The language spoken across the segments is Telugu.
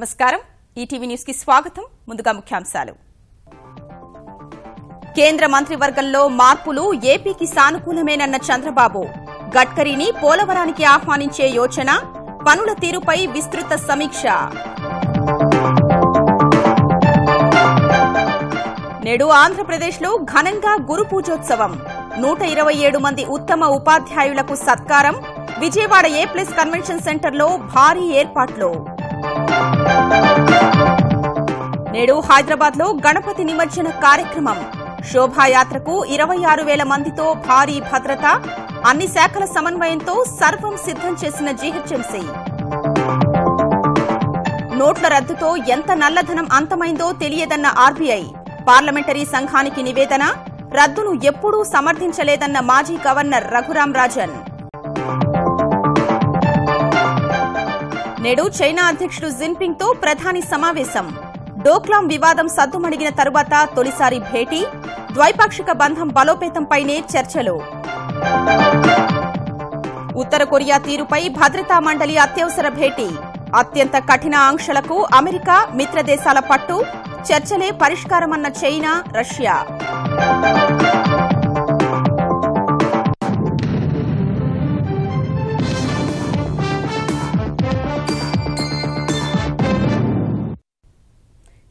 నమస్కారం ఈటీవీ న్యూస్ కి స్వాగతం ముందుగా ముఖ్యాంశాలు కేంద్ర మంత్రివర్గంలో మార్పులు ఏపీకి సానుకూలమేనన్న చంద్రబాబు గడ్కరీని పోలవరానికి ఆహ్వానించే యోచన పనుల తీరుపై విస్తృత సమీక్ష నేడు ఆంధ్రప్రదేశ్లో ఘనంగా గురు పూజోత్సవం 127 మంది ఉత్తమ ఉపాధ్యాయులకు సత్కారం విజయవాడ ఏ+ కన్వెన్షన్ సెంటర్లో భారీ ఏర్పాట్లు నేడు హైదరాబాద్లో గణపతి నిమజ్జన కార్యక్రమం శోభాయాత్రకు 26,000 మందితో భారీ భద్రత అన్ని శాఖల సమన్వయంతో సర్వం సిద్దం చేసిన జీహెచ్ఎంసీ నోట్ల రద్దుతో ఎంత నల్లధనం అంతమైందో తెలియదన్న ఆర్బీఐ పార్లమెంటరీ సంఘానికి నివేదన రద్దును ఎప్పుడూ సమర్థించలేదన్న మాజీ గవర్నర్ రఘురాం రాజన్ నేడు చైనా అధ్యక్షుడు జిన్పింగ్ తో ప్రధాని సమావేశం డోక్లాం వివాదం సద్దుమణిగిన తరువాత తొలిసారి భేటీ ద్వైపాక్షిక బంధం బలోపేతంపైనే చర్చలు ఉత్తర కొరియా తీరుపై భద్రతా మండలి అత్యవసర భేటీ అత్యంత కఠిన ఆంక్షలకు అమెరికా మిత్రదేశాల పట్టు చర్చలే పరిష్కారమన్న చైనా రష్యా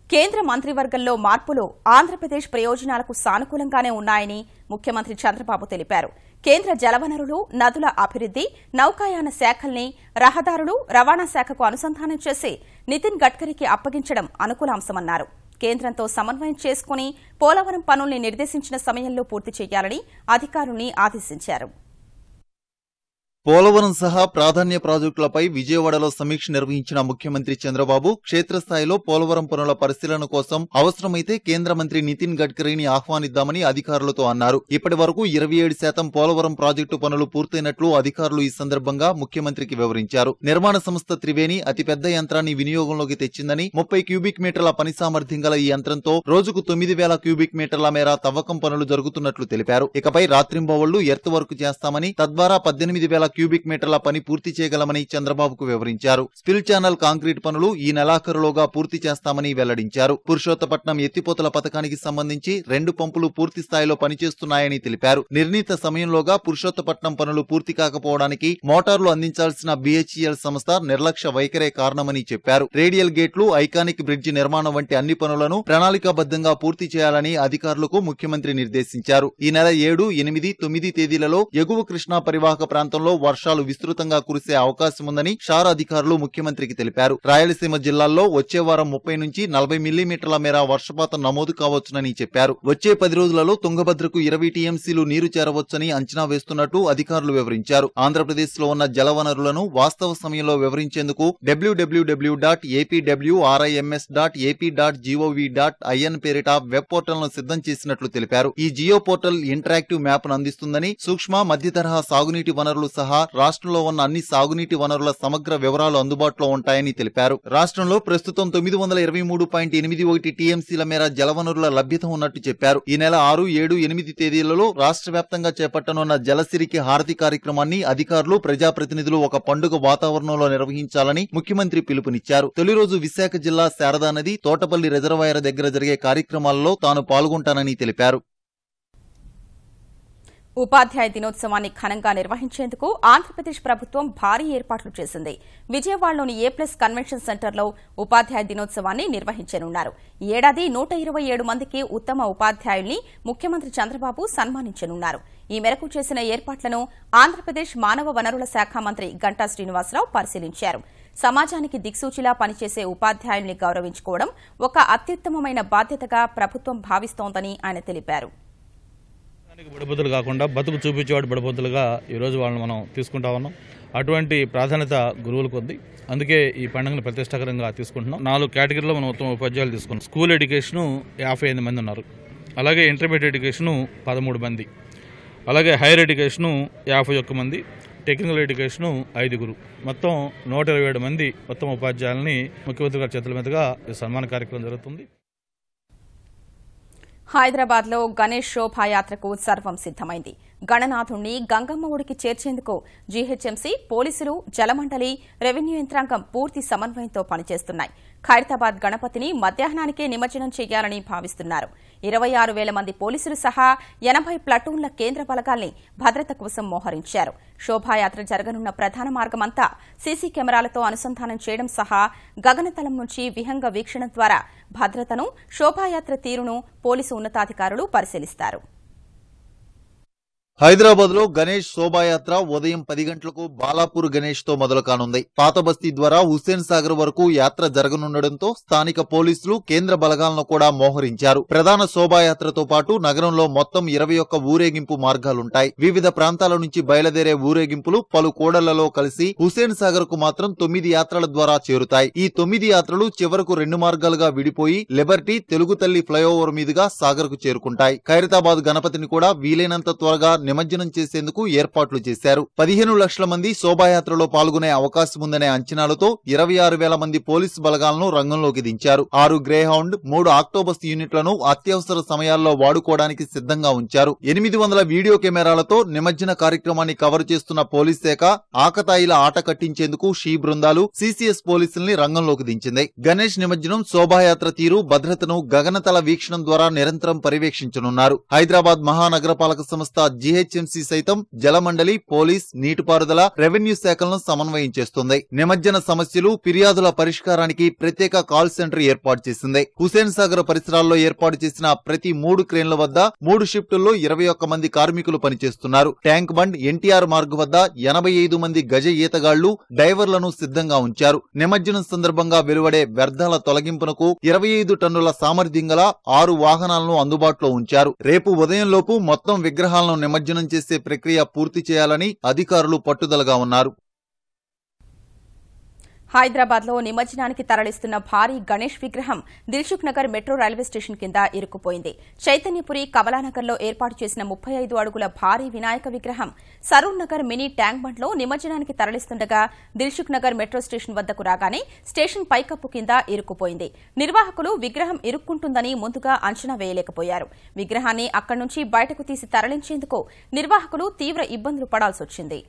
కేంద్ర మంత్రివర్గంలో మార్పులు ఆంధ్రప్రదేశ్ ప్రయోజనాలకు సానుకూలంగానే ఉన్నాయని ముఖ్యమంత్రి చంద్రబాబు తెలిపారు కేంద్ర జలవనరులు నదుల అభివృద్ది నౌకాయాన శాఖల్ని రహదారులు రవాణా శాఖకు అనుసంధానం చేసి నితిన్ గడ్కరీకి అప్పగించడం అనుకూలాంశమన్నారు కేంద్రంతో సమన్వయం చేసుకుని పోలవరం పనుల్ని నిర్దేశించిన సమయంలో పూర్తి చేయాలని అధికారుల్ని ఆదేశించారు పోలవరం సహా ప్రాధాన్య ప్రాజెక్టులపై విజయవాడలో సమీక్ష నిర్వహించిన ముఖ్యమంత్రి చంద్రబాబు క్షేత్రస్థాయిలో పోలవరం పనుల పరిశీలన కోసం అవసరమైతే కేంద్ర మంత్రి నితిన్ గడ్కరీని ఆహ్వానిద్దామని అధికారులతో అన్నారు ఇప్పటి వరకు 27% పోలవరం ప్రాజెక్టు పనులు పూర్తయినట్లు అధికారులు ఈ సందర్భంగా ముఖ్యమంత్రికి వివరించారు నిర్మాణ సంస్థ త్రివేణి అతిపెద్ద యంత్రాన్ని వినియోగంలోకి తెచ్చిందని 30 క్యూబిక్ మీటర్ల పని సామర్థ్యం గల ఈ యంత్రంతో రోజుకు 9,000 క్యూబిక్ మీటర్ల మేర తవ్వకం పనులు జరుగుతున్నట్లు తెలిపారు ఇకపై రాత్రింబవళ్లు ఎర్త్ వర్క్ చేస్తామని తద్వారా 18,000 క్యూబిక్ మీటర్ల పని పూర్తి చేయగలమని చంద్రబాబుకు వివరించారు స్పిల్ ఛానల్ కాంక్రీట్ పనులు ఈ నెలాఖరులోగా పూర్తి చేస్తామని వెల్లడించారు పురుషోత్తపట్నం ఎత్తిపోతల పథకానికి సంబంధించి 2 పంపులు పూర్తి స్థాయిలో పనిచేస్తున్నాయని తెలిపారు నిర్ణీత సమయంలోగా పురుషోత్తపట్నం పనులు పూర్తి కాకపోవడానికి మోటార్లు అందించాల్సిన బీహెచ్ఈఎల్ సంస్థ నిర్లక్ష్య వైఖరే కారణమని చెప్పారు రేడియల్ గేట్లు ఐకానిక్ బ్రిడ్జి నిర్మాణం వంటి అన్ని పనులను ప్రణాళికాబద్దంగా పూర్తి చేయాలని అధికారులకు ముఖ్యమంత్రి నిర్దేశించారు ఈ నెల 7, 8, 9 తేదీలలో ఎగువ కృష్ణా పరివాహక ప్రాంతంలో వర్షాలు విస్తృతంగా కురిసే అవకాశముందని షార్ అధికారులు ముఖ్యమంత్రికి తెలిపారు రాయలసీమ జిల్లాల్లో వచ్చే వారం 30 నుంచి 40 మిల్లీమీటర్ల మేర వర్షపాతం నమోదు కావచ్చునని చెప్పారు వచ్చే 10 రోజులలో తుంగభద్రకు 20 టీఎంసీలు నీరు చేరవచ్చని అంచనా వేస్తున్నట్టు అధికారులు వివరించారు ఆంధ్రప్రదేశ్ లో ఉన్న జలవనరులను వాస్తవ సమయంలో వివరించేందుకు www.apwrims.ap.gov.in పేరిట వెబ్ పోర్టల్ ను సిద్ధం చేసినట్లు తెలిపారు ఈ జియో పోర్టల్ ఇంటరాక్టివ్ మ్యాప్ ను అందిస్తుందని సూక్ష్మ మధ్య తరహా సాగునీటి వనరులు సహా రాష్ట్రంలో ఉన్న అన్ని సాగునీటి వనరుల సమగ్ర వివరాలు అందుబాటులో ఉంటాయని తెలిపారు రాష్ట్రంలో ప్రస్తుతం 923.81 టీఎంసీల మేర జలవనరుల లభ్యత ఉన్నట్టు చెప్పారు ఈ నెల 6, 7, 8 తేదీలలో రాష్ట్ర వ్యాప్తంగా చేపట్టనున్న జలసిరికి హారతి కార్యక్రమాన్ని అధికారులు ప్రజాప్రతినిధులు ఒక పండుగ వాతావరణంలో నిర్వహించాలని ముఖ్యమంత్రి పిలుపునిచ్చారు తొలి రోజు విశాఖ జిల్లా శారదా నది తోటపల్లి రిజర్వాయర్ దగ్గర జరిగే కార్యక్రమాల్లో తాను పాల్గొంటానని తెలిపారు ఉపాధ్యాయ దినోత్సవాన్ని ఘనంగా నిర్వహించేందుకు ఆంధ్రప్రదేశ్ ప్రభుత్వం భారీ ఏర్పాట్లు చేసింది విజయవాడలోని ఏ+ కన్వెన్షన్ సెంటర్లో ఉపాధ్యాయ దినోత్సవాన్ని నిర్వహించనున్నారు ఈ ఏడాది 127 మందికి ఉత్తమ ఉపాధ్యాయుల్ని ముఖ్యమంత్రి చంద్రబాబు సన్మానించనున్నారు ఈ మేరకు చేసిన ఏర్పాట్లను ఆంధ్రప్రదేశ్ మానవ వనరుల శాఖ మంత్రి గంటా శ్రీనివాసరావు పరిశీలించారు సమాజానికి దిక్సూచిలా పనిచేసే ఉపాధ్యాయుల్ని గౌరవించుకోవడం ఒక అత్యుత్తమమైన బాధ్యతగా ప్రభుత్వం భావిస్తోందని ఆయన తెలిపారు బడిపొద్దులు కాకుండా బతుకు చూపించేవాడు బడిపొద్దులుగా ఈరోజు వాళ్ళని మనం తీసుకుంటా ఉన్నాం అటువంటి ప్రాధాన్యత గురువులకు ఉంది అందుకే ఈ పండుగను ప్రతిష్టాకరంగా తీసుకుంటున్నాం 4 కేటగిరీలో మనం ఉత్తమ ఉపాధ్యాయులు తీసుకున్నాం స్కూల్ ఎడ్యుకేషను 58 మంది ఉన్నారు అలాగే ఇంటర్మీడియట్ ఎడ్యుకేషను 13 మంది అలాగే హైయర్ ఎడ్యుకేషను 51 మంది టెక్నికల్ ఎడ్యుకేషను 5 మొత్తం 127 మంది ఉత్తమ ఉపాధ్యాయులని ముఖ్యమంత్రి గారి చేతుల మీదుగా ఈ సన్మాన కార్యక్రమం జరుగుతుంది హైదరాబాద్లో గణేష్ శోభాయాత్రకు సర్వం సిద్దమైంది గణనాథుణ్ణి గంగమ్మ ఒడికి చేర్చేందుకు జీహెచ్ఎంసీ పోలీసులు, జలమండలి, రెవెన్యూ యంత్రాంగం పూర్తి సమన్వయంతో పనిచేస్తున్నాయి. ఖైరతాబాద్ గణపతిని మధ్యాహ్నానికే నిమజ్జనం చేయాలని భావిస్తున్నారు. 26,000 మంది పోలీసులు సహా 80 ప్లటూన్ల కేంద్ర బలగాల్ని భద్రత కోసం మోహరించారు. శోభాయాత్ర జరగనున్న ప్రధాన మార్గమంతా సీసీ కెమెరాలతో అనుసంధానం చేయడం సహా గగనతలం నుంచి విహంగ వీక్షణ ద్వారా భద్రతను, శోభాయాత్ర తీరును పోలీసు ఉన్నతాధికారులు పరిశీలిస్తారు. హైదరాబాద్ లో గణేష్ శోభాయాత్ర ఉదయం 10 గంటలకు బాలాపూర్ గణేష్ తో మొదలు కానుంది. పాత బస్తీ ద్వారా హుస్సేన్ సాగర్ వరకు యాత్ర జరగనుండటంతో స్థానిక పోలీసులు, కేంద్ర బలగాలను కూడా మోహరించారు. ప్రధాన శోభాయాత్రతో పాటు నగరంలో మొత్తం 21 ఊరేగింపు మార్గాలుంటాయి. వివిధ ప్రాంతాల నుంచి బయలుదేరే ఊరేగింపులు పలు కూడళ్లలో కలిసి హుస్సేన్ సాగర్ కు మాత్రం 9 యాత్రల ద్వారా చేరుతాయి. ఈ 9 యాత్రలు చివరకు 2 మార్గాలుగా విడిపోయి లిబర్టీ, తెలుగు తల్లి ఫ్లైఓవర్ మీదుగా సాగర్ కు చేరుకుంటాయి. ఖైరతాబాద్ గణపతిని కూడా వీలైనంత త్వరగా నిమజ్జనం చేసేందుకు ఏర్పాట్లు చేశారు. 15 లక్షల మంది శోభాయాత్రలో పాల్గొనే అవకాశం ఉందనే అంచనాలతో 26,000 మంది పోలీసు బలగాలను రంగంలోకి దించారు. 6 గ్రేహౌండ్, 3 ఆక్టోబస్ యూనిట్లను అత్యవసర సమయాల్లో వాడుకోవడానికి సిద్ధంగా ఉంచారు. 800 వీడియో కెమెరాలతో నిమజ్జన కార్యక్రమాన్ని కవర్ చేస్తున్న పోలీస్ శాఖ ఆకతాయిల ఆట కట్టించేందుకు షీ బృందాలు, సీసీఎస్ పోలీసుల్ని రంగంలోకి దించింది. గణేష్ నిమజ్జనం, శోభాయాత్ర తీరు, భద్రతను గగనతల వీక్షణం ద్వారా నిరంతరం పర్యవేక్షించనున్నారు. హైదరాబాద్ మహానగరపాలక సంస్థ జీహెచ్ఎంసీ సైతం జలమండలి, పోలీస్, నీటిపారుదల, రెవెన్యూ శాఖలను సమన్వయం చేస్తుంది. నిమజ్జన సమస్యలు, ఫిర్యాదుల పరిష్కారానికి ప్రత్యేక కాల్ సెంటర్ ఏర్పాటు చేసింది. హుస్సేన్ సాగర్ పరిసరాల్లో ఏర్పాటు చేసిన ప్రతి 3 క్రేన్ల వద్ద 3 షిఫ్టుల్లో 21 మంది కార్మికులు పనిచేస్తున్నారు. ట్యాంక్ బండ్, ఎన్టీఆర్ మార్గ్ వద్ద 85 మంది గజ ఈతగాళ్లు, డైవర్లను సిద్ధంగా ఉంచారు. నిమజ్జనం సందర్భంగా వెలువడే వ్యర్థాల తొలగింపునకు 25 టన్నుల సామర్థ్యం గల 6 వాహనాలను అందుబాటులో ఉంచారు. రేపు ఉదయంలోపు మొత్తం విగ్రహాలను నిమజ్జనం చేసే ప్రక్రియ పూర్తి చేయాలని అధికారులు పట్టుదలగా ఉన్నారు. హైదరాబాద్ లో నిమజ్జనానికి తరలిస్తున్న భారీ గణేష్ విగ్రహం Dilsukh Nagar metro railway station కింద ఇరుక్కుపోయింది. చైతన్యపురి, కమలానగర్ లో ఏర్పాటు చేసిన 35 అడుగుల భారీ వినాయక విగ్రహం Saroor Nagar mini tank bund లో నిమజ్జనానికి తరలిస్తుండగా దిల్సుఖ్ నగర్ మెట్రో స్టేషన్ వద్దకు రాగానే స్టేషన్ పైకప్పు కింద ఇరుక్కుపోయింది. నిర్వాహకులు విగ్రహం ఇరుక్కుంటుందని ముందుగా అంచనా వేయలేకపోయారు. విగ్రహాన్ని అక్కడి నుంచి బయటకు తీసి తరలించేందుకు నిర్వాహకులు తీవ్ర ఇబ్బందులు పడాల్సొచ్చింది.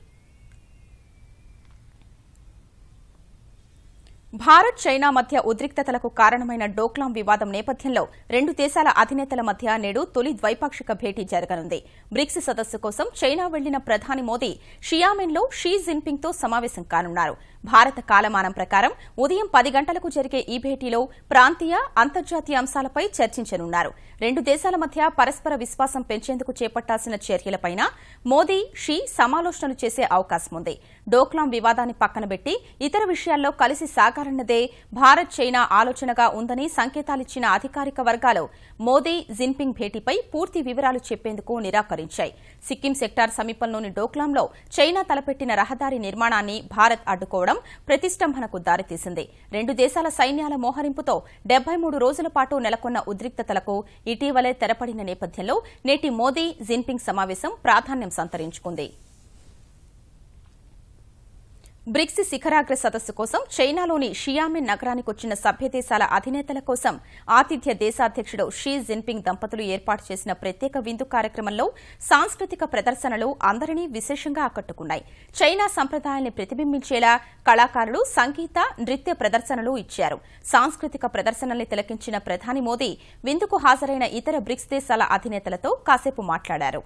భారత్, చైనా మధ్య ఉద్రిక్తతలకు కారణమైన డోక్లాం వివాదం నేపథ్యంలో 2 దేశాల అధినేతల మధ్య నేడు తొలి ద్వైపాక్షిక భేటీ జరగనుంది. బ్రిక్స్ సదస్సు కోసం చైనా వెళ్లిన ప్రధాని మోదీ షియామెన్లో షీ జిన్పింగ్ తో సమావేశం కానున్నారు. భారత కాలమానం ప్రకారం ఉదయం 10 గంటలకు జరిగే ఈ భేటీలో ప్రాంతీయ, అంతర్జాతీయ అంశాలపై చర్చించనున్నారు. 2 దేశాల మధ్య పరస్పర విశ్వాసం పెంచేందుకు చేపట్టాల్సిన చర్యలపైన మోదీ, షీ సమాలోచనలు చేసే అవకాశం ఉంది. డోక్లాం వివాదాన్ని పక్కనబెట్టి ఇతర విషయాల్లో కలిసి సాగాలన్నదే భారత్, చైనా ఆలోచనగా ఉందని సంకేతాలిచ్చిన అధికారిక వర్గాలు మోదీ, జిన్పింగ్ భేటీపై పూర్తి వివరాలు చెప్పేందుకు నిరాకరించాయి. సిక్కిం సెక్టార్ సమీపంలోని డోక్లాంలో చైనా తలపెట్టిన రహదారి నిర్మాణాన్ని భారత్ అడ్డుకోవడం ప్రతిష్టంభనకు దారితీసింది. 2 దేశాల సైన్యాల మోహరింపుతో 73 రోజుల పాటు నెలకొన్న ఉద్రిక్తతలకు ఇటీవలే తెరపడిన నేపథ్యంలో నేటి మోదీ, జిన్పింగ్ సమావేశం ప్రాధాన్యం సంతరించుకుంది. బ్రిక్స్ శిఖరాగ్ర సదస్సు కోసం చైనాలోని షియామెన్ నగరానికొచ్చిన సభ్యదేశాల అధినేతల కోసం ఆతిథ్య దేశాధ్యక్షుడు షీ జిన్పింగ్ దంపతులు ఏర్పాటు చేసిన ప్రత్యేక విందు కార్యక్రమంలో సాంస్కృతిక ప్రదర్శనలు అందరినీ విశేషంగా ఆకట్టుకున్నాయి. చైనా సంప్రదాయాల్ని ప్రతిబింబించేలా కళాకారులు సంగీత, నృత్య ప్రదర్శనలు ఇచ్చారు. సాంస్కృతిక ప్రదర్శనల్ని తిలకించిన ప్రధాని మోదీ విందుకు హాజరైన ఇతర బ్రిక్స్ దేశాల అధినేతలతో కాసేపు మాట్లాడారు.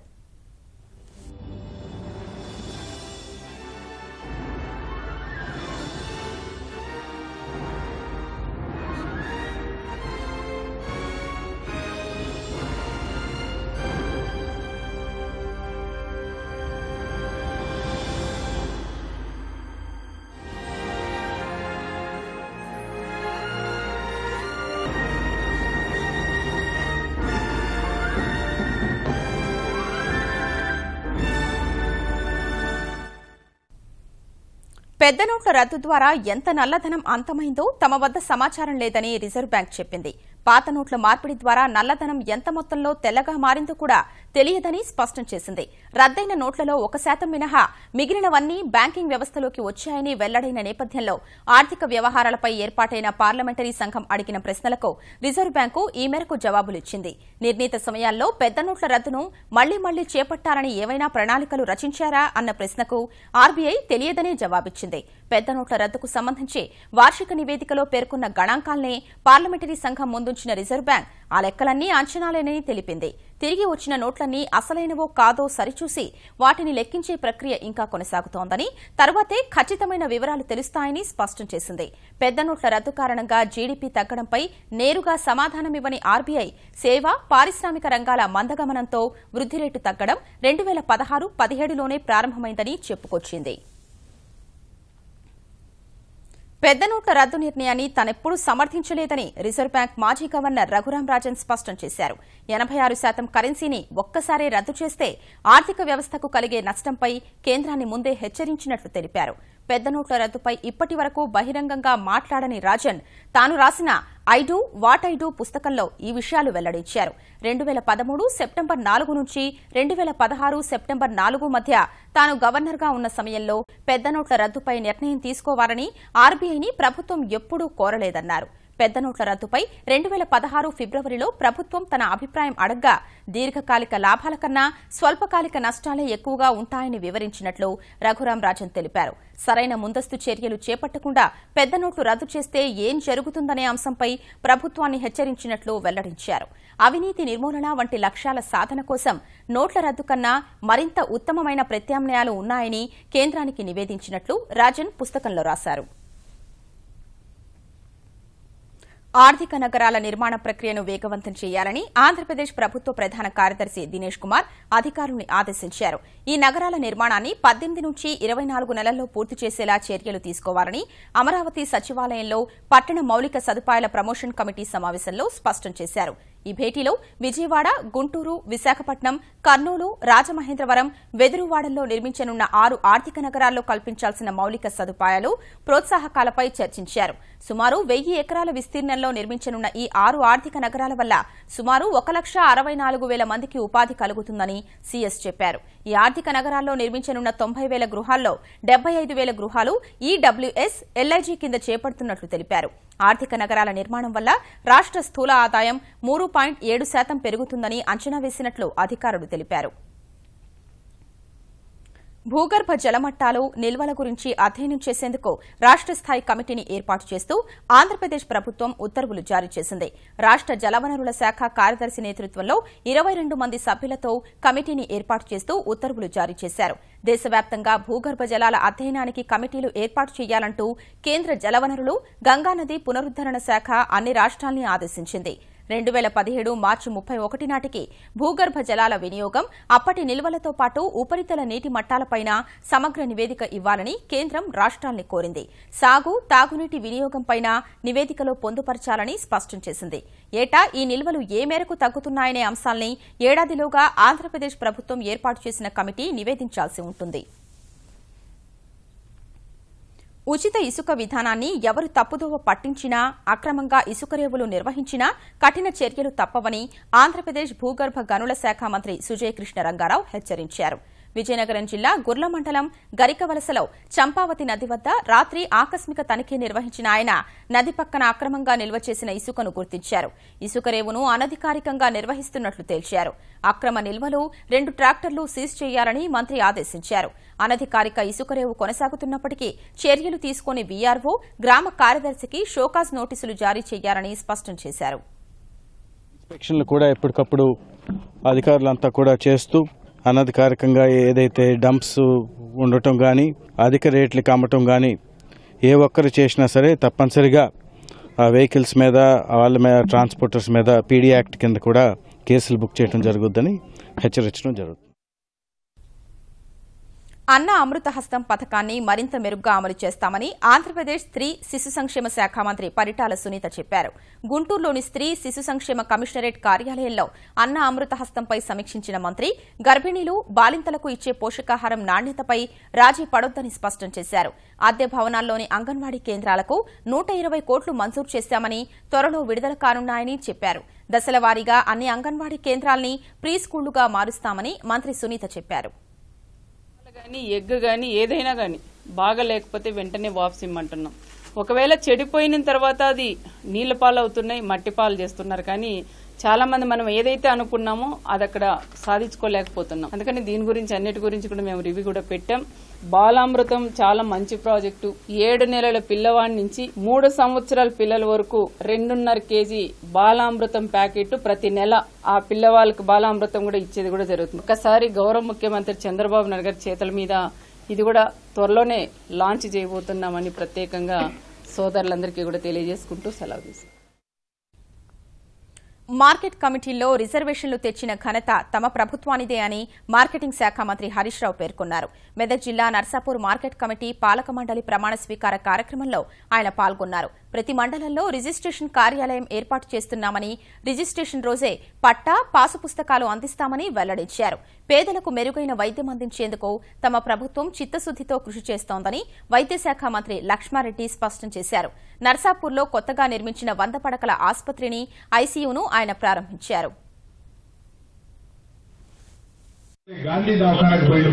పెద్ద నోట్ల రద్దు ద్వారా ఎంత నల్లధనం అంతమైందో తమ వద్ద సమాచారం లేదని రిజర్వ్ బ్యాంక్ చెప్పింది. పాత నోట్ల మార్పిడి ద్వారా నల్లధనం ఎంత మొత్తంలో తెల్లగా మారిందో కూడా తెలియదని స్పష్టం చేసింది. రద్దయిన నోట్లలో 1% మినహా మిగిలినవన్నీ బ్యాంకింగ్ వ్యవస్థలోకి వచ్చాయని వెల్లడైన నేపథ్యంలో ఆర్థిక వ్యవహారాలపై ఏర్పాటైన పార్లమెంటరీ సంఘం అడిగిన ప్రశ్నలకు రిజర్వ్ బ్యాంకు ఈ మేరకు జవాబులిచ్చింది. నిర్ణీత సమయాల్లో పెద్ద నోట్ల రద్దును మళ్లీ చేపట్టాలని ఏవైనా ప్రణాళికలు రచించారా అన్న ప్రశ్నకు ఆర్బీఐ తెలియదనే జవాబిచ్చింది. పెద్ద నోట్ల రద్దుకు సంబంధించి వార్షిక నివేదికలో పేర్కొన్న గణాంకాలనే పార్లమెంటరీ సంఘం ముందుంచిన రిజర్వ్ బ్యాంక్ ఆ లెక్కలన్నీ అంచనాలేనని తెలిపింది. తిరిగి వచ్చిన నోట్లన్నీ అసలైనవో కాదో సరిచూసి వాటిని లెక్కించే ప్రక్రియ ఇంకా కొనసాగుతోందని, తరువాతే ఖచ్చితమైన వివరాలు తెలుస్తాయని స్పష్టం చేసింది. పెద్ద నోట్ల రద్దు కారణంగా జీడీపీ తగ్గడంపై నేరుగా సమాధానమివ్వని ఆర్బీఐ సేవ, పారిశ్రామిక రంగాల మందగమనంతో వృద్ధి రేటు తగ్గడం 2016-17లోనే ప్రారంభమైందని చెప్పుకొచ్చింది. పెద్ద నోట్ల రద్దు నిర్ణయాన్ని తానెప్పుడూ సమర్థించలేదని రిజర్వ్ బ్యాంక్ మాజీ గవర్నర్ రఘురాం రాజన్ స్పష్టం చేశారు. 86% కరెన్సీని ఒక్కసారే రద్దు చేస్తే ఆర్థిక వ్యవస్థకు కలిగే నష్టంపై కేంద్రాన్ని ముందే హెచ్చరించినట్లు తెలిపారు. పెద్ద నోట్ల రద్దుపై ఇప్పటి వరకు బహిరంగంగా మాట్లాడని రాజన్ తాను రాసిన I do what I do పుస్తకంలో ఈ విషయాలు వెల్లడించారు. 2013 సెప్టెంబర్ 4 నుంచి 2016 సెప్టెంబర్ 4 మధ్య తాను గవర్నర్గా ఉన్న సమయంలో పెద్ద నోట్ల రద్దుపై నిర్ణయం తీసుకోవాలని ఆర్బీఐని ప్రభుత్వం ఎప్పుడూ కోరలేదన్నారు. పెద్ద నోట్ల రద్దుపై 2016 ఫిబ్రవరిలో ప్రభుత్వం తన అభిప్రాయం అడగ్గా దీర్ఘకాలిక లాభాల కన్నా స్వల్పకాలిక నష్టాలే ఎక్కువగా ఉంటాయని వివరించినట్లు రఘురాం రాజన్ తెలిపారు. సరైన ముందస్తు చర్యలు చేపట్టకుండా పెద్ద నోట్లు రద్దు చేస్తే ఏం జరుగుతుందనే అంశంపై ప్రభుత్వాన్ని హెచ్చరించినట్లు వెల్లడించారు. అవినీతి నిర్మూలన వంటి లక్ష్యాల సాధన కోసం నోట్ల రద్దు కన్నా మరింత ఉత్తమమైన ప్రత్యామ్నాయాలు ఉన్నాయని కేంద్రానికి నివేదించినట్లు రాజన్ పుస్తకంలో రాశారు. ఆర్థిక నగరాల నిర్మాణ ప్రక్రియను వేగవంతం చేయాలని ఆంధ్రప్రదేశ్ ప్రభుత్వ ప్రధాన కార్యదర్శి దినేష్ కుమార్ అధికారులను ఆదేశించారు. ఈ నగరాల నిర్మాణాన్ని 18 నుంచి 24 నెలల్లో పూర్తి చేసేలా చర్యలు తీసుకోవాలని అమరావతి సచివాలయంలో పట్టణ మౌలిక సదుపాయాల ప్రమోషన్ కమిటీ సమావేశంలో స్పష్టం చేశారు. ఈ భేటీలో విజయవాడ, గుంటూరు, విశాఖపట్నం, కర్నూలు, రాజమహేంద్రవరం, వెదురువాడల్లో నిర్మించనున్న 6 ఆర్థిక నగరాల్లో కల్పించాల్సిన మౌలిక సదుపాయాలు, ప్రోత్సాహకాలపై చర్చించారు. సుమారు 1000 ఎకరాల విస్తీర్ణంలో నిర్మించనున్న ఈ 6 ఆర్థిక నగరాల వల్ల సుమారు 1,64,000 మందికి ఉపాధి కలుగుతుందని సీఎస్ చెప్పారు. ఈ ఆర్థిక నగరాల్లో నిర్మించనున్న 90,000 గృహాల్లో 75,000 గృహాలు ఈడబ్ల్యూఎస్, ఎల్ఐజీ కింద చేపడుతున్నట్లు తెలిపారు. ఆర్థిక నగరాల నిర్మాణం వల్ల రాష్ట్ర స్థూల ఆదాయం 3.7% పెరుగుతుందని అంచనా వేసినట్లు అధికారులు తెలిపారు. భూగర్భ జలమట్టాలు, నిల్వల గురించి అధ్యయనం చేసేందుకు రాష్ట్ర స్థాయి కమిటీని ఏర్పాటు చేస్తూ ఆంధ్రప్రదేశ్ ప్రభుత్వం ఉత్తర్వులు జారీ చేసింది. రాష్ట్ర జలవనరుల శాఖ కార్యదర్శి నేతృత్వంలో 22 మంది సభ్యులతో కమిటీని ఏర్పాటు చేస్తూ ఉత్తర్వులు జారీ చేశారు. దేశవ్యాప్తంగా భూగర్భ జలాల అధ్యయనానికి కమిటీలు ఏర్పాటు చేయాలంటూ కేంద్ర జలవనరులు, గంగానది పునరుద్దరణ శాఖ అన్ని రాష్ట్రాల్ని ఆదేశించింది. 2017 మార్చి 31 నాటికి భూగర్భ జలాల వినియోగం, అప్పటి నిల్వలతో పాటు ఉపరితల నీటి మట్టాలపైన సమగ్ర నివేదిక ఇవ్వాలని కేంద్రం రాష్ట్రాల్ని కోరింది. సాగు, తాగునీటి వినియోగంపైన నివేదికలో పొందుపరచాలని స్పష్టం చేసింది. ఏటా ఈ నిల్వలు ఏ మేరకు తగ్గుతున్నాయనే అంశాల్ని ఏడాదిలోగా ఆంధ్రప్రదేశ్ ప్రభుత్వం ఏర్పాటు చేసిన కమిటీ నివేదించాల్సి ఉంటుంది. ఉచిత ఇసుక విధానాన్ని ఎవరు తప్పుదోవ పట్టించినా, అక్రమంగా ఇసుక రేవులు నిర్వహించినా కఠిన చర్యలు తప్పవని ఆంధ్రప్రదేశ్ భూగర్భ గనుల శాఖ మంత్రి సుజయ్ కృష్ణ రంగారావు హెచ్చరించారు. విజయనగరం జిల్లా గుర్ల మండలం గరికవలసలో చంపావతి నది వద్ద రాత్రి ఆకస్మిక తనిఖీ నిర్వహించిన ఆయన నది పక్కన అక్రమంగా నిల్వ చేసిన ఇసుకను గుర్తించారు. ఇసుక రేవును అనధికారికంగా నిర్వహిస్తున్నట్లు తేల్చారు. అక్రమ నిల్వలు 2 ట్రాక్టర్లు సీజ్ చేయాలని మంత్రి ఆదేశించారు. అనధికారిక ఇసుక రేవు కొనసాగుతున్నప్పటికీ చర్యలు తీసుకుని వీఆర్ఓ, గ్రామ కార్యదర్శికి షోకాజ్ నోటీసులు జారీ చేయాలని స్పష్టం చేశారు. ఇన్స్పెక్షన్లు కూడా ఎప్పటికప్పుడు అధికారులంతా కూడా చేస్తూ అనధికారికంగా ఏదైతే డంప్స్ ఉండటం కానీ, అధిక రేట్లకి అమ్మటం కానీ ఏ ఒక్కరు చేసినా సరే తప్పనిసరిగా ఆ వెహికల్స్ మీద, వాళ్ళ మీద, ట్రాన్స్పోర్టర్స్ మీద పీడీ యాక్ట్ కింద కూడా కేసులు బుక్ చేయడం జరుగుతుందని హెచ్చరించడం జరుగుతుంది. అన్న అమృతహస్తం పథకాన్ని మరింత మెరుగ్గా అమలు చేస్తామని ఆంధ్రప్రదేశ్ స్త్రీ శిశు సంక్షేమ శాఖ మంత్రి పరిటాల సునీత చెప్పారు. గుంటూరులోని స్త్రీ శిశు సంక్షేమ కమిషనరేట్ కార్యాలయంలో అన్న అమృతహస్తంపై సమీక్షించిన మంత్రి గర్భిణీలు, బాలింతలకు ఇచ్చే పోషకాహారం నాణ్యతపై రాజీ పడొద్దని స్పష్టం చేశారు. అద్దె భవనాల్లోని అంగన్వాడీ కేంద్రాలకు 120 కోట్లు మంజూరు చేశామని, త్వరలో విడుదల కానున్నాయని చెప్పారు. దశల వారీగా అన్ని అంగన్వాడీ కేంద్రాల్ని ప్రీ స్కూళ్లుగా మారుస్తామని మంత్రి సునీత చెప్పారు. కానీ ఎగ్ కానీ ఏదైనా కానీ బాగా లేకపోతే వెంటనే వాపస్ ఇమ్మంటున్నాం. ఒకవేళ చెడిపోయిన తర్వాత అది నీళ్ల పాలు అవుతున్నాయి, మట్టి పాలు చేస్తున్నారు. కానీ చాలా మంది మనం ఏదైతే అనుకున్నామో అది అక్కడ సాధించుకోలేకపోతున్నాం. అందుకని దీని గురించి అన్నిటి గురించి కూడా మేము రివ్యూ కూడా పెట్టాం. బాలామృతం చాలా మంచి ప్రాజెక్టు. 7 నెలల పిల్లవాడి నుంచి 3 సంవత్సరాల పిల్లల వరకు 2.5 కేజీ బాలామృతం ప్యాకెట్ ప్రతి నెల ఆ పిల్లవాళ్ళకి బాలామృతం కూడా ఇచ్చేది కూడా జరుగుతుంది. ఒకసారి గౌరవ ముఖ్యమంత్రి చంద్రబాబు నాయుడు గారి చేతుల మీద ఇది కూడా త్వరలోనే లాంచ్ చేయబోతున్నామని ప్రత్యేకంగా సోదరులందరికీ కూడా తెలియజేసుకుంటూ సెలవు తీసుకుంటాం. మార్కెట్ కమిటీల్లో రిజర్వేషన్లు తెచ్చిన ఘనత తమ ప్రభుత్వానిదే అని మార్కెటింగ్ శాఖ మంత్రి హరీష్ రావు పేర్కొన్నారు. మెదక్ జిల్లా నర్సాపూర్ మార్కెట్ కమిటీ పాలక మండలి ప్రమాణ స్వీకార కార్యక్రమంలో ఆయన పాల్గొన్నారు. ప్రతి మండలంలో రిజిస్ట్రేషన్ కార్యాలయం ఏర్పాటు చేస్తున్నామని, రిజిస్ట్రేషన్ రోజే పట్టా, పాసు పుస్తకాలు అందిస్తామని వెల్లడించారు. పేదలకు మెరుగైన వైద్యం అందించేందుకు తమ ప్రభుత్వం చిత్తశుద్దితో కృషి చేస్తోందని వైద్య శాఖ మంత్రి లక్ష్మారెడ్డి స్పష్టం చేశారు. నర్సాపూర్లో కొత్తగా నిర్మించిన 100 పడకల ఆసుపత్రిని, ఐసీయూను ఆయన ప్రారంభించారు. గాంధీ దవాఖానకు పోయింది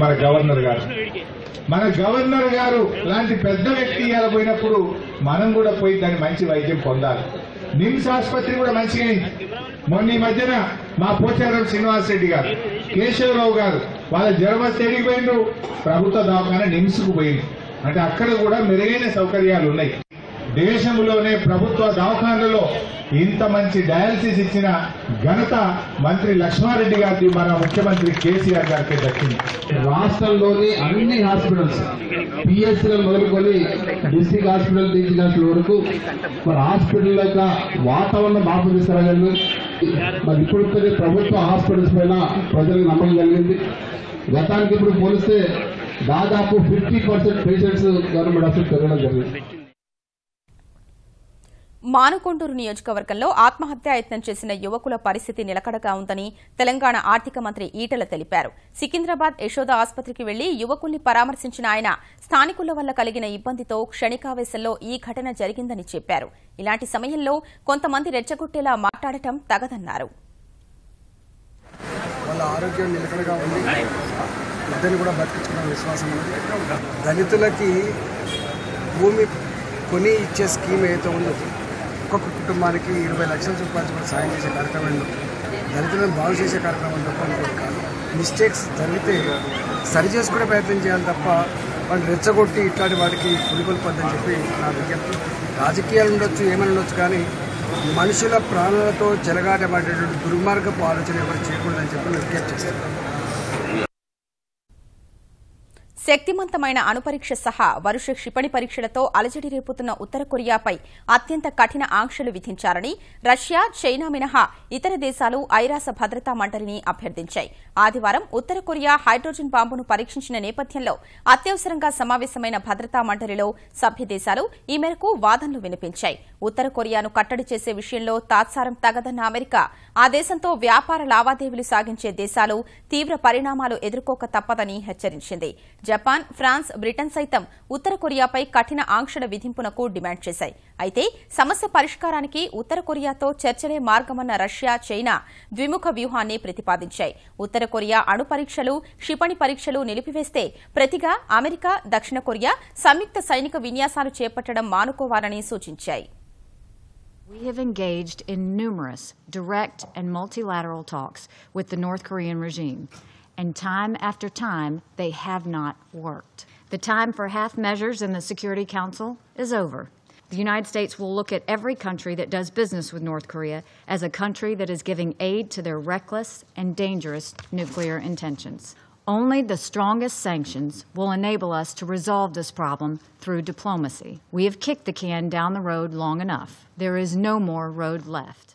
మన గవర్నర్ గారు లాంటి పెద్ద వ్యక్తి ఇవాళ పోయినప్పుడు మనం కూడా పోయి దాన్ని మంచి వైద్యం పొందాలి. నిమ్స్ ఆసుపత్రి కూడా మంచిగా మొన్న ఈ మధ్యన మా పోచారం శ్రీనివాస్ రెడ్డి గారు, కేశవరావు గారు వాళ్ళ జ్వరం వస్తే ఎడికి పోయిండ్రు, ప్రభుత్వ దవాఖాన నిమ్స్ కు పోయింది. అంటే అక్కడ కూడా మెరుగైన సౌకర్యాలు ఉన్నాయి. దేశంలోనే ప్రభుత్వ దవాఖానలలో ఇంత మంచి డయాలసిస్ ఇచ్చిన ఘనత మంత్రి లక్ష్మారెడ్డి గారికి, మన ముఖ్యమంత్రి కేసీఆర్ గారికి దక్కింది. రాష్ట్రంలోని అన్ని హాస్పిటల్స్ పిఎస్సీలను మొదలుకొని డిస్ట్రిక్ట్ హాస్పిటల్, టీచింగ్ హాస్పిటల్ వరకు మరి హాస్పిటల్ యొక్క వాతావరణం మార్పు తీసుకురాగలిగింది. మరి ఇప్పుడు ప్రభుత్వ హాస్పిటల్స్ పైన ప్రజలకు నమ్మకం కలిగింది. గతానికి ఇప్పుడు పోలిస్తే దాదాపు 50% పేషెంట్స్ గవర్నమెంట్ హాస్పిటల్ పెరగడం జరిగింది. మానుకొండూరు నియోజకవర్గంలో ఆత్మహత్యాయత్నం చేసిన యువకుల పరిస్థితి నిలకడగా ఉందని తెలంగాణ ఆర్థిక మంత్రి ఈటెల తెలిపారు. సికింద్రాబాద్ యశోద ఆసుపత్రికి వెళ్లి యువకుల్ని పరామర్శించిన ఆయన స్థానికుల వల్ల కలిగిన ఇబ్బందితో క్షణికావేశంలో ఈ ఘటన జరిగిందని చెప్పారు. ఇలాంటి సమయంలో కొంతమంది రెచ్చగొట్టేలా మాట్లాడటం తగదన్నారు. వాళ్ళ ఆరోగ్యం నిలకడగా ఉంది, ఇద్దరిని కూడా బతికించుకున్న విశ్వాసం ఉంది. దళితులకి భూమి కొని ఇచ్చే స్కీమ్ ఏదైతే ఉందో ఒక్కొక్క కుటుంబానికి 20 లక్షల రూపాయలు కూడా సాయం చేసే కార్యక్రమంలో దళితులను బాగు చేసే కార్యక్రమం తప్ప ఇంకోటి కాదు. మిస్టేక్స్ జరిగితే సరి చేసుకునే ప్రయత్నం చేయాలి తప్ప వాళ్ళు రెచ్చగొట్టి ఇట్లాంటి వాటికి పులికొల్పొద్దని చెప్పి నా విజ్ఞప్తి. రాజకీయాలు ఉండొచ్చు, ఏమైనా ఉండొచ్చు, కానీ మనుషుల ప్రాణాలతో చెలగాటపడేటువంటి దుర్మార్గపు ఆలోచన ఎవరు చేయకూడదని చెప్పి నేను విజ్ఞప్తి చేస్తాను. శక్తివంతమైన అణుపరీక్ష సహా వరుస క్షిపణి పరీక్షలతో అలజడి రేపుతున్న ఉత్తర కొరియాపై అత్యంత కఠిన ఆంక్షలు విధించాలని రష్యా, చైనా మినహా ఇతర దేశాలు ఐరాస భద్రతా మండలిని అభ్యర్థించాయి. ఆదివారం ఉత్తర కొరియా హైడ్రోజన్ బాంబును పరీక్షించిన నేపథ్యంలో అత్యవసరంగా సమావేశమైన భద్రతా మండలిలో సభ్య దేశాలు ఈ మేరకు వాదనలు వినిపించాయి. ఉత్తర కొరియాను కట్టడి చేసే విషయంలో తాత్సారం తగదన్న అమెరికా ఆ దేశంతో వ్యాపార లావాదేవీలు సాగించే దేశాలు తీవ్ర పరిణామాలు ఎదుర్కోక తప్పదని హెచ్చరించింది. జపాన్, ఫ్రాన్స్, బ్రిటన్ సైతం ఉత్తర కొరియాపై కఠిన ఆంక్షల విధింపునకు డిమాండ్ చేశాయి. అయితే సమస్య పరిష్కారానికి ఉత్తర కొరియాతో చర్చలే మార్గమన్న రష్యా, చైనా ద్విముఖ వ్యూహాన్ని ప్రతిపాదించాయి. ఉత్తర కొరియా అణు పరీక్షలు, క్షిపణి పరీక్షలు నిలిపివేస్తే ప్రతిగా అమెరికా, దక్షిణ కొరియా సంయుక్త సైనిక విన్యాసాలు చేపట్టడం మానుకోవాలని సూచించాయి. We have engaged in numerous direct and multilateral talks with the North Korean regime, and time after time, they have not worked. The time for half measures in the Security Council is over. The United States will look at every country that does business with North Korea as a country that is giving aid to their reckless and dangerous nuclear intentions. Only the strongest sanctions will enable us to resolve this problem through diplomacy. We have kicked the can down the road long enough. There is no more road left.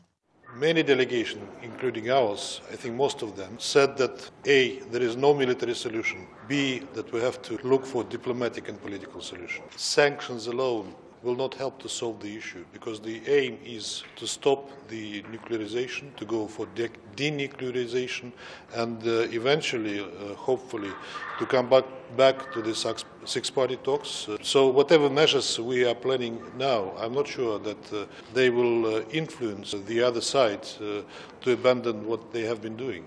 Many delegations, including ours, I think most of them, said that A, there is no military solution, B, that we have to look for diplomatic and political solution. Sanctions alone will not help to solve the issue, because the aim is to stop the nuclearization, to go for denuclearization, and eventually, hopefully, to come back to the six-party talks. So whatever measures we are planning now, I'm not sure that they will influence the other side to abandon what they have been doing.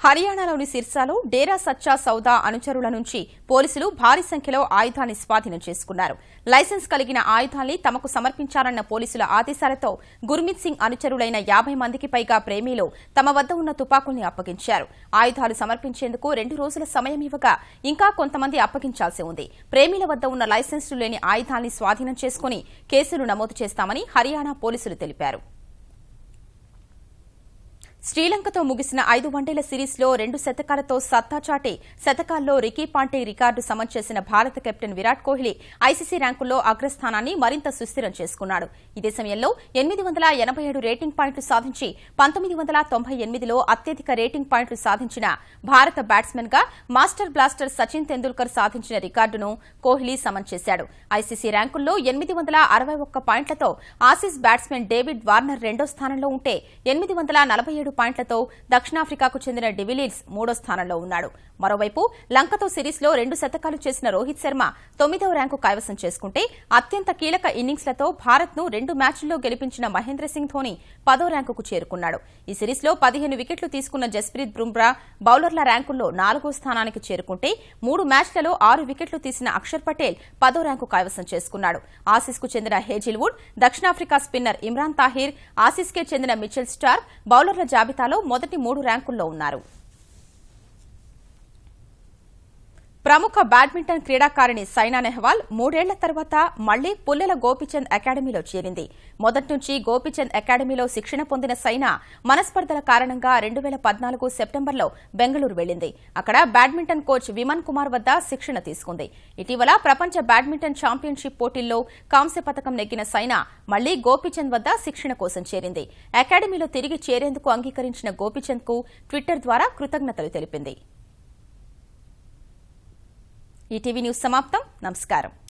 హర్యానాలోని సిర్సాలో డేరా సచ్చా సౌదా అనుచరుల నుంచి పోలీసులు భారీ సంఖ్యలో ఆయుధాన్ని స్వాధీనం చేసుకున్నారు. లైసెన్స్ కలిగిన ఆయుధాన్ని తమకు సమర్పించారన్న పోలీసుల ఆదేశాలతో గుర్మిత్ సింగ్ అనుచరులైన 50 మందికి పైగా ప్రేమీలు తమ వద్ద ఉన్న తుపాకుల్ని అప్పగించారు. ఆయుధాలు సమర్పించేందుకు 2 రోజుల సమయం ఇవ్వగా ఇంకా కొంతమంది అప్పగించాల్సి ఉంది. ప్రేమీల వద్ద ఉన్న లైసెన్సులు లేని ఆయుధాన్ని స్వాధీనం చేసుకుని కేసులు నమోదు చేస్తామని హర్యానా పోలీసులు తెలిపారు. శ్రీలంకతో ముగిసిన 5 వన్డేల సిరీస్లో 2 శతకాలతో సత్తా చాటి శతకాల్లో రికీ పాంటింగ్ రికార్డు సమం చేసిన భారత కెప్టెన్ విరాట్ కోహ్లీ ఐసీసీ ర్యాంకుల్లో అగ్రస్థానాన్ని మరింత సుస్థిరం చేసుకున్నాడు. ఇదే సమయంలో 887 రేటింగ్ పాయింట్లు సాధించి 1998లో అత్యధిక రేటింగ్ పాయింట్లు సాధించిన భారత బ్యాట్స్మెన్ గా మాస్టర్ బ్లాస్టర్ సచిన్ తెందూల్కర్ సాధించిన రికార్డును కోహ్లీ సమం చేశాడు. ఐసీసీ ర్యాంకుల్లో 861 పాయింట్లతో ఆసీస్ బ్యాట్స్మెన్ డేవిడ్ వార్నర్ రెండో స్థానంలో ఉంటే 847 పాయింట్లతో దక్షిణాఫ్రికాకు చెందిన డివిలియర్స్ మూడో స్థానంలో ఉన్నాడు. మరోవైపు లంకతో సిరీస్లో 2 శతకాలు చేసిన రోహిత్ శర్మ 9వ ర్యాంకు కైవసం చేసుకుంటే అత్యంత కీలక ఇన్నింగ్స్లతో భారత్ను 2 మ్యాచ్ల్లో గెలిపించిన మహేంద్ర సింగ్ ధోని 10వ ర్యాంకుకు చేరుకున్నాడు. ఈ సిరీస్లో 15 వికెట్లు తీసుకున్న జస్ప్రీత్ బుమ్రా బౌలర్ల ర్యాంకుల్లో 4వ స్థానానికి చేరుకుంటే 3 మ్యాచ్లలో 6 వికెట్లు తీసిన అక్షర్ పటేల్ 10వ ర్యాంకు కైవసం చేసుకున్నాడు. ఆసీస్కు చెందిన హేజిల్వుడ్, దక్షిణాఫ్రికా స్పిన్నర్ ఇమ్రాన్ తాహిర్, ఆసీస్కే చెందిన మిచెల్ స్టార్క్ బౌలర్ల జాబితాలో మొదటి 3 ర్యాంకుల్లో ఉన్నారు. ప్రముఖ బ్యాడ్మింటన్ క్రీడాకారిణి సైనా నెహ్వాల్ 3 ఏళ్ల తర్వాత మళ్లీ పుల్లెల గోపీచంద్ అకాడమీలో చేరింది. మొదటి నుంచి గోపీచంద్ అకాడమీలో శిక్షణ పొందిన సైనా మనస్పర్ధల కారణంగా 2014 సెప్టెంబర్లో బెంగళూరు వెళ్లింది. అక్కడ బ్యాడ్మింటన్ కోచ్ విమన్ కుమార్ వద్ద శిక్షణ తీసుకుంది. ఇటీవల ప్రపంచ బ్యాడ్మింటన్ ఛాంపియన్షిప్ పోటీల్లో కాంస్య పతకం నెగ్గిన సైనా మళ్లీ గోపీచంద్ వద్ద శిక్షణ కోసం చేరింది. అకాడమీలో తిరిగి చేరేందుకు అంగీకరించిన గోపీచంద్ కు ట్విట్టర్ ద్వారా కృతజ్ఞతలు తెలిపింది. ఈటీవీ న్యూస్ సమాప్తం. నమస్కారం.